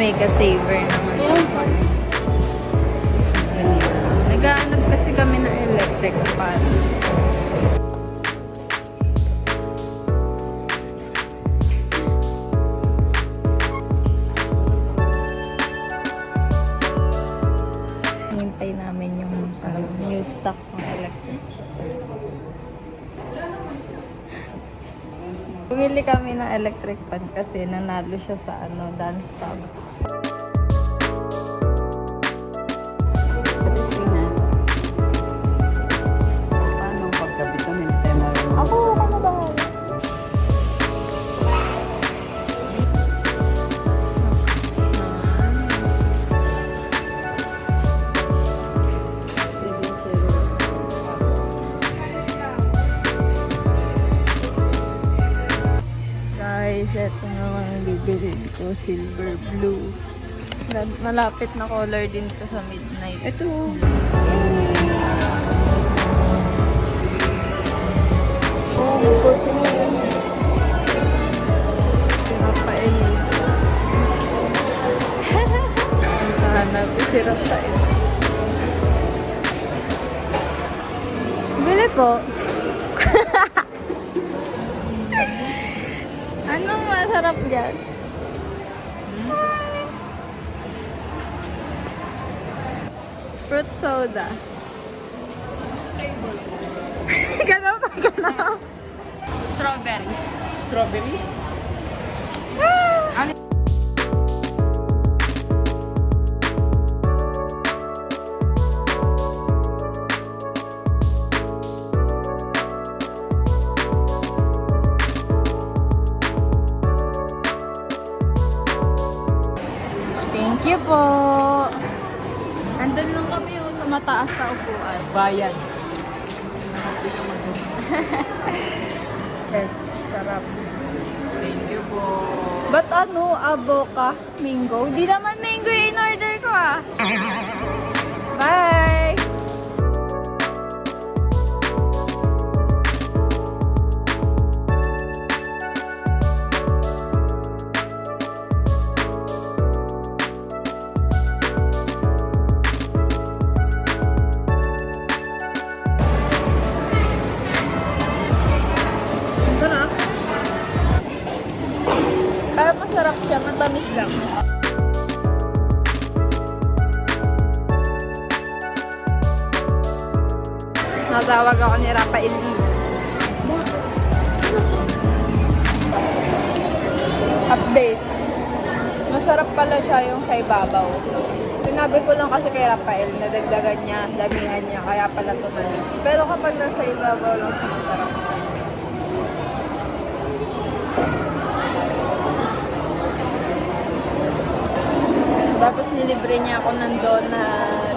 Mega Saver naman. Naghahanap kasi kami ng electric fan. Hintay namin yung new stock ng electric. Bumili kami ng electric fan kasi nanalo siya sa dance tab. Paano pagkabit namin? Ako na bahala. Guys, eto na ang bibilin ko. Silver blue. Malapit na color din to sa midnight. Ito. Rafael. Hanap ko si Rafael. Bili po. Anong masarap dyan? Fruit soda. Ganaw pa, ganaw. Strawberry. Strawberry? Thank you po. Andun lang kami sa mataas sa upuan. Bayan. Yes, sarap. Thank you po. Ba't avoka? Mango? Di naman mango yung in-order ko Bye! Sarap. Parang masarap siya, matamis lang. Natawag ako ni Rafael. Update. Masarap pala siya yung sa ibabaw. Sinabi ko lang kasi kay Rafael na dagdagan niya, damihan niya, kaya pala tumamis. Pero kapag nasa ibabaw lang siya, masarap. Tapos nilibre niya ako ng donut.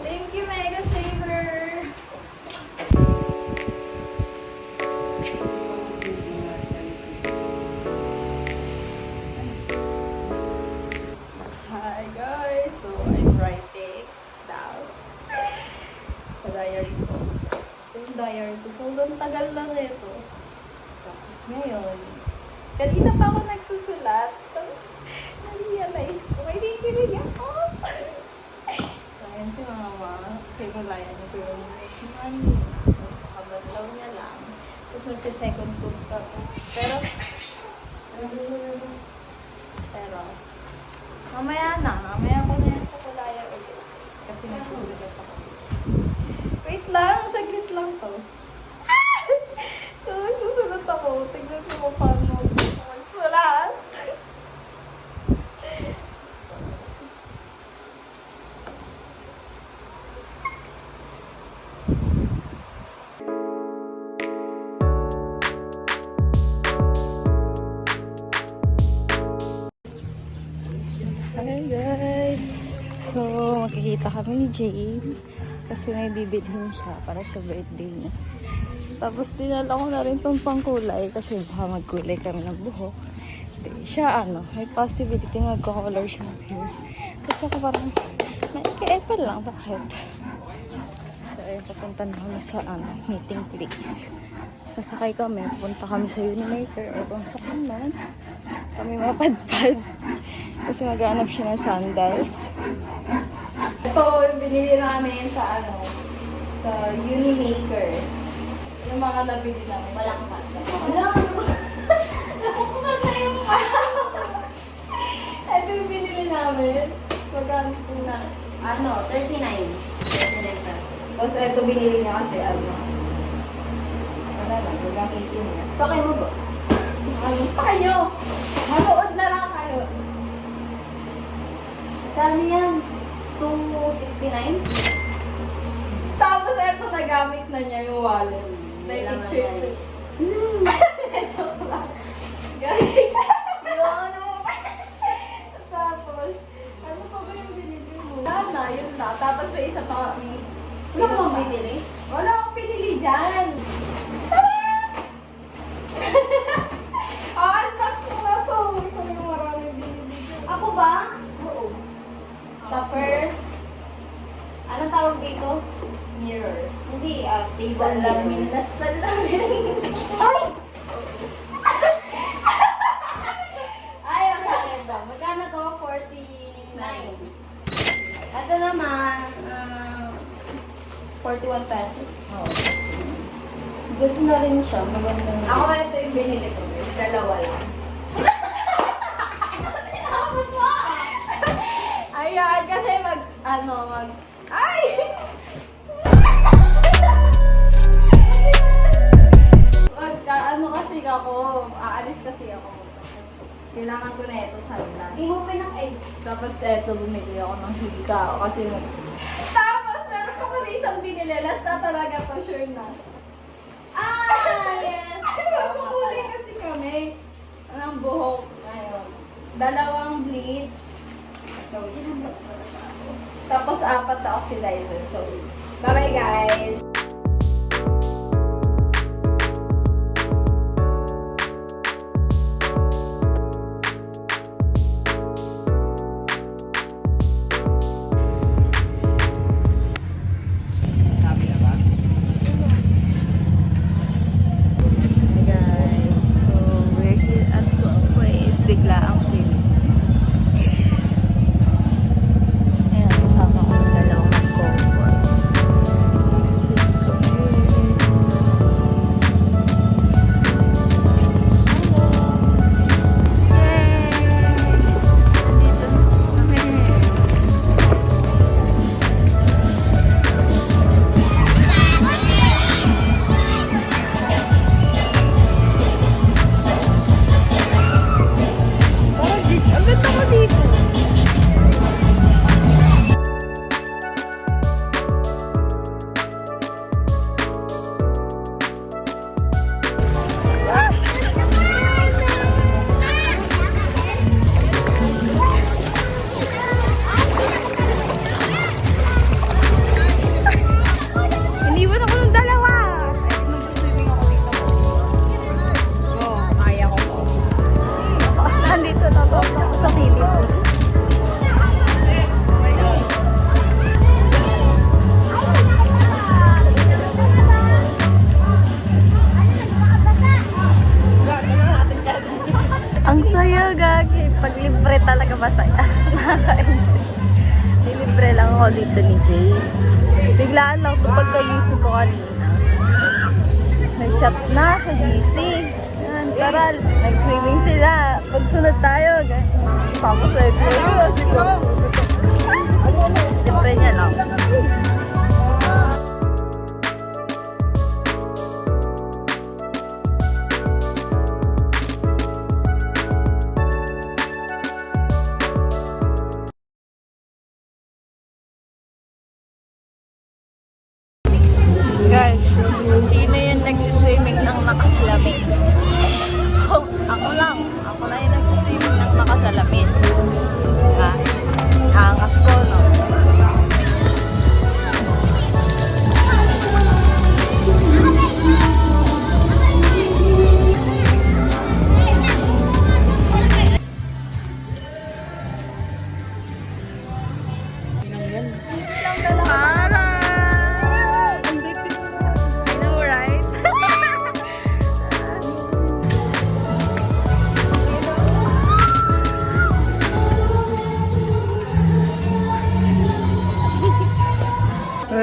Thank you, Mega Saver! Hi guys! So, I'm writing down sa diary ko. Ito yung diary ko. So, ang tagal lang ito. Tapos ngayon, kanina pa ako nagsusulat. Tapos, na-realize ko, may kikilig ako. So, ayan si mama. Pinulayan ko yung money. Tapos, kabanlaw niya lang. Tapos, magsi-second food kami. Pero, mamaya ko na yung kukulaya ulit. Kasi nagsusulat ako. Wait lang, saglit lang to. So, susulat ako. Tignan ko kung paano magsulat. Hi guys! So, makikita kami ni Jane kasi may bibilhin siya para sa birthday niya. Tapos dinala ko na rin tong pangkulay kasi baka magkulay kami ng buhok. Siya may possibility magko-color siya ng hair. Kasi ako parang, maikit. Simple lang, bakit? So, ayun, papunta na kami sa meeting place. Nasakay kami, pupunta kami sa Unimaker o kung saan man. Kami mapadpad. Kasi maghanap siya ng sandals. Ito, yung binili namin sa sa Unimaker. Yung mga nabili namin. Walang pasta. Walang nakukuha na yung ito yung binili namin. Magkano po na? 39. 39 pesos. Tapos ito binili niya kasi wala lang, gagamitin niya. Pakay mo ba? Pa kayo! Manood na lang kayo. Kano yan? 269? Tapos ito nagamit na niya yung wallet. May Wala picture. naman Joke lang. Guys. Yun, Tapos, ano pa ba yung binili mo? Wala na, yun na. Tapos may isa pa kami. Wala ka bang binili? Wala akong pinili dyan. Unbox mo na to. Ito yung maraming binili dyan. Ako ba? Oo. The first, anong tawag dito? Mirror. Hindi, table Salamin mirror. na salamin. Ay! Ayaw sa akin daw. Magkano to? 49. Ito naman, 41 pesos. Oo. Good na rin siya. Maganda na. Ako ito yung binili ko. Dalawa lang. Tinapon mo! Ayan, kasi ay! Kasi ako, aalis kasi ako. Tapos, kailangan ko na ito sa lunch. Hindi mo pinaka-egg. Tapos, eto, bumili ako ng hika. Kasi, tapos, meron ko kami isang binili. Last na talaga pa, sure na. Yes! Magkukulay kasi kami ng buhok ngayon. 2 bleach. Tapos 4 na oxidizer. So, bye-bye guys! Sabi na ba? Guys, so we're here at Cookways. Bigla ang feeling. Ayan, kasama ko ng dalawang mag-co-work. Iniwan ako ng dalawa! Magsiswimming ako dito. Go, kaya ko to. Nandito na to sa Philippines. Ang saya, gagi. Pag libre talaga masaya. Nakaka-enjoy. Libre lang ako dito ni Jay. Biglaan lang ito pagkagising ko kanina. Nag-chat na sa GC. Yan, tara, nag-swimming sila. Pagsunod tayo. Tapos nag-swimming. Siyempre niya lang. Guys, sino yung nagsiswimming ng nakasalamin? So, ako lang. Ako lang yung nagsiswimming ng nakasalamin. Ha? Angas ko, no? Si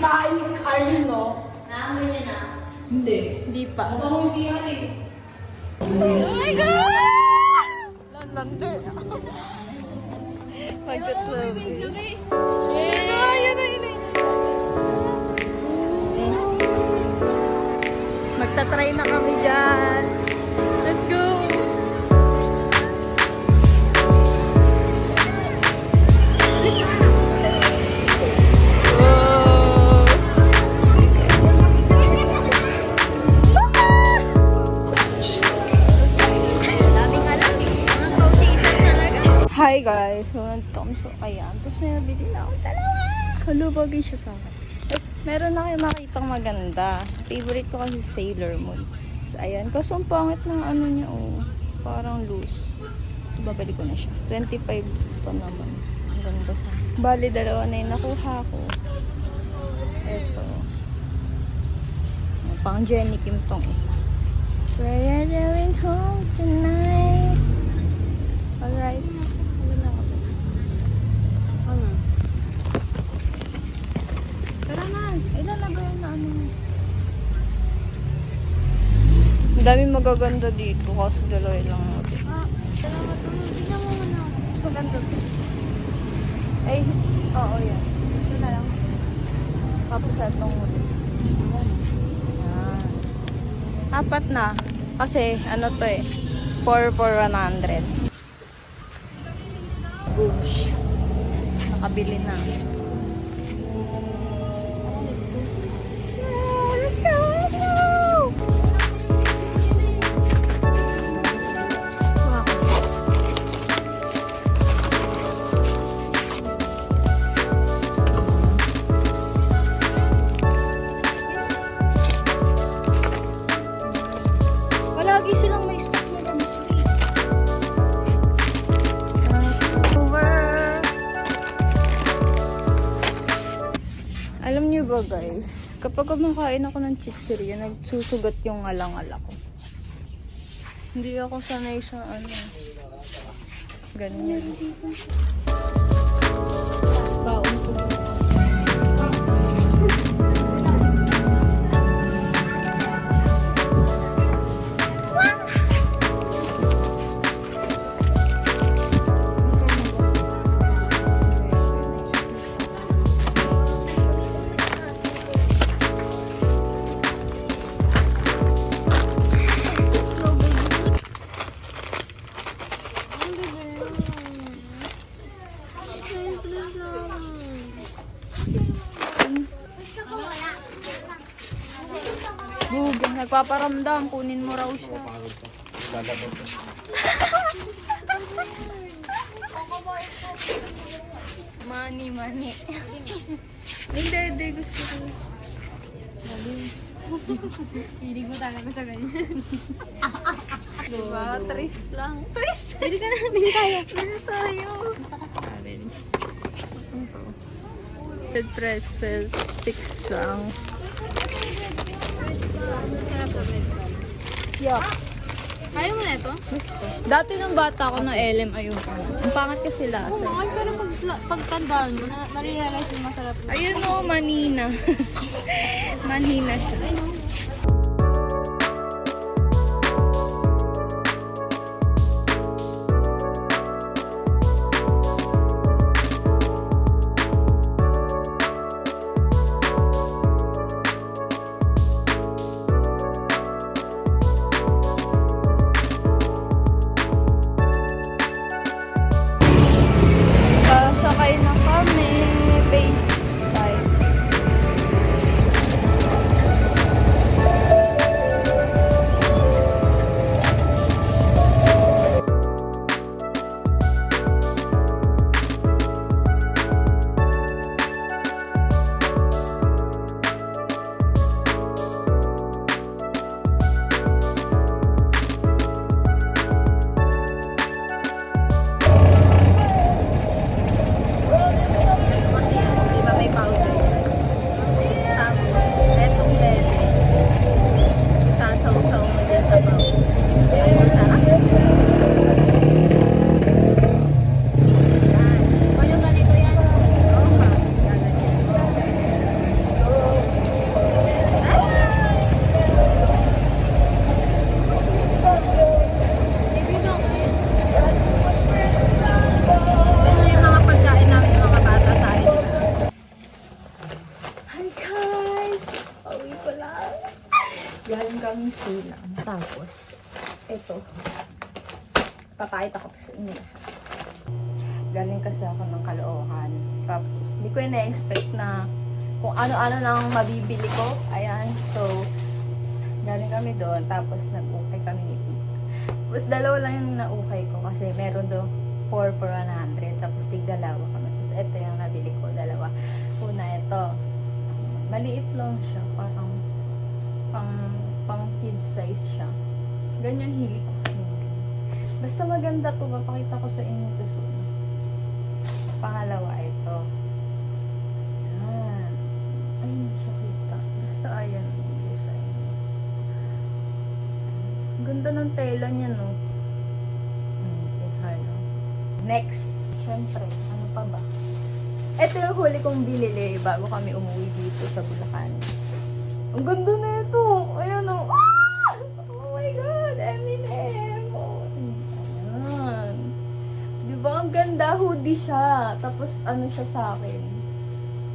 Pahay ni Carlin, no? Naamoy niya na. Hindi. Hindi pa. Mabango si Ali. Oh my God! Lander. Magka-club. Magta-try na kami dyan. Let's go! Hi guys! So, nandito kami sa ayan. Tapos may nabili na akong dalawa. Halubagay siya sa akin. Tapos meron na kayo makitang maganda. Favorite ko kasi Sailor Moon. So, ayan. Kaso ang pangit ng ano niya, oh. Parang loose. So, babalik ko na siya. 25 pa naman. Ang ganda sa bali, dalawa na yung nakuha ko. Eto. Pang Jenny Kim tong isa. We're going home tonight. Alright. Tara na. Ilan na ba yun na ano? Ang daming magaganda dito kasi dalawa lang natin. Salamat mo. Tignan mo muna. Maganda to. Ay, oo yan. Ito na lang. Tapos itong yan. Apat na. Kasi ano to eh. 4 for 100. Boosh. Nakabili na. Let's go! Let's go! Palagi silang may stock na ganito over. Alam niyo ba guys, kapag kumakain ako ng chichirya, nagsusugat yung alang-ala ko. Hindi ako sanay sa ano. Ganyan. Baon ko. Bugay, nagpaparamdam. Kunin mo raw siya. Money, money. Hindi, gusto ko. Piling mo talaga sa ganyan. Diba? Tris lang. Tris! Pili ka na. Pili tayo. Pili tayo. Ito. Red pretzels, 6 lang. Yup. Ayaw mo na ito? Gusto. Dati nung bata ako ng LM, ayoko. Ang pangat kasi lasa. Oo, ay, pero pagtandaan mo, na-realize yung masarap. Ayun o, manina. Manina siya. Ay, no. Sakay na kami. Base 5. Tapos, ito. Papakita ko sa inyo. Galing kasi ako ng Caloocan. Tapos, hindi ko na-expect na kung ano-ano nang mabibili ko. Ayan, so, galing kami doon. Tapos, nag-ukay kami ni Tita. Tapos, dalawa lang yung naukay ko kasi meron doon 4 for 100. Tapos, tig-dalawa kami. Tapos, ito yung nabili ko, dalawa. Una, ito. Maliit lang siya. Parang pang kids size siya. Ganyan hili ko. Basta maganda to. Papakita ko sa inyo to soon. Pangalawa, ito. Yan. Ay, hindi siya kita. Basta ayan yung design. Ganda ng tela niya, no? No? Next. Siyempre, ano pa ba? Ito yung huli kong binili bago kami umuwi dito sa Bulacan. Ang ganda na ito. Ayan, oh. Ah! Oh my God! Eminem! Oh, ayan. Diba? Ang ganda. Hoodie siya. Tapos, ano siya sa akin?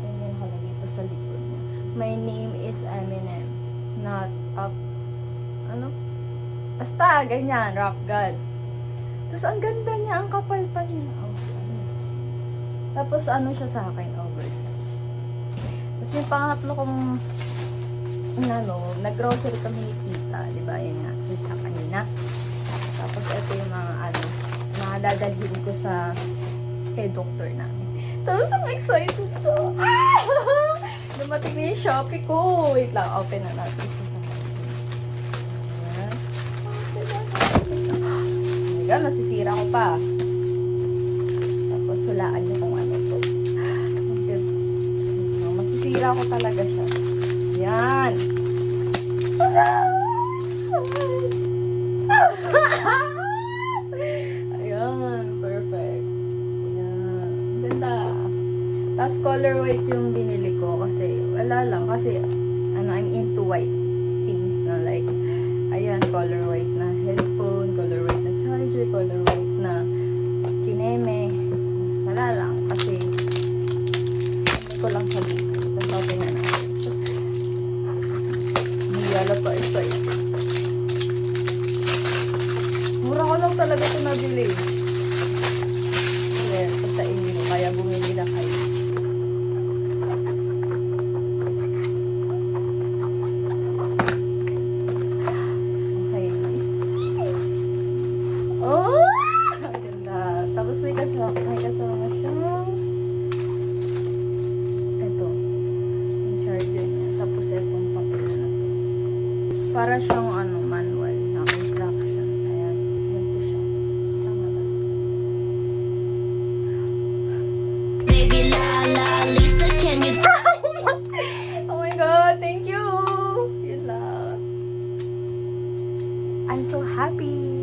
Ayan yung nakalagay pa sa likod niya. My name is Eminem. Not up. Ano? Basta, ganyan. Rap God. Tapos, ang ganda niya. Ang kapal pa niya. Oh, ayos. Tapos, ano siya sa akin? Oversized. Tapos, yung pangatlo kong nag-grocery kami ni Tita. Diba? Yan nga. Kita kanina. Tapos, ito yung mga dadalhin ko sa kay doktor namin. Tapos, ang excited ko. Ah! Dumating na yung Shopee ko. Wait lang. Open na natin. Ayan. Oh my God, nasisira ko pa. Tapos, hulaan niyo kung ano to. Okay. Masisira ko talaga siya. Yan. Ayan. Perfect. Ayan. Ganda. Tapos color white yung binili ko kasi wala lang. Kasi I'm into white things na like ayan, color white na headphone, color white na charger, color white na kineme. Wala lang kasi hindi ko lang sabihin. Tapos okay na natin. Yala pa ito eh. Mura ko lang talaga ito nabili. Kaya, pagtain ko. Kaya bumili na kayo. Okay. Oh! Ang ganda. Tapos may kasama siyang ito. Yung charger niya. Tapos itong papel na to. Para siyang manual na instruction. Ayan. Ganito siya. Tama ba? Baby la la Lisa, can you Oh my God! Thank you! Yun lang. I'm so happy!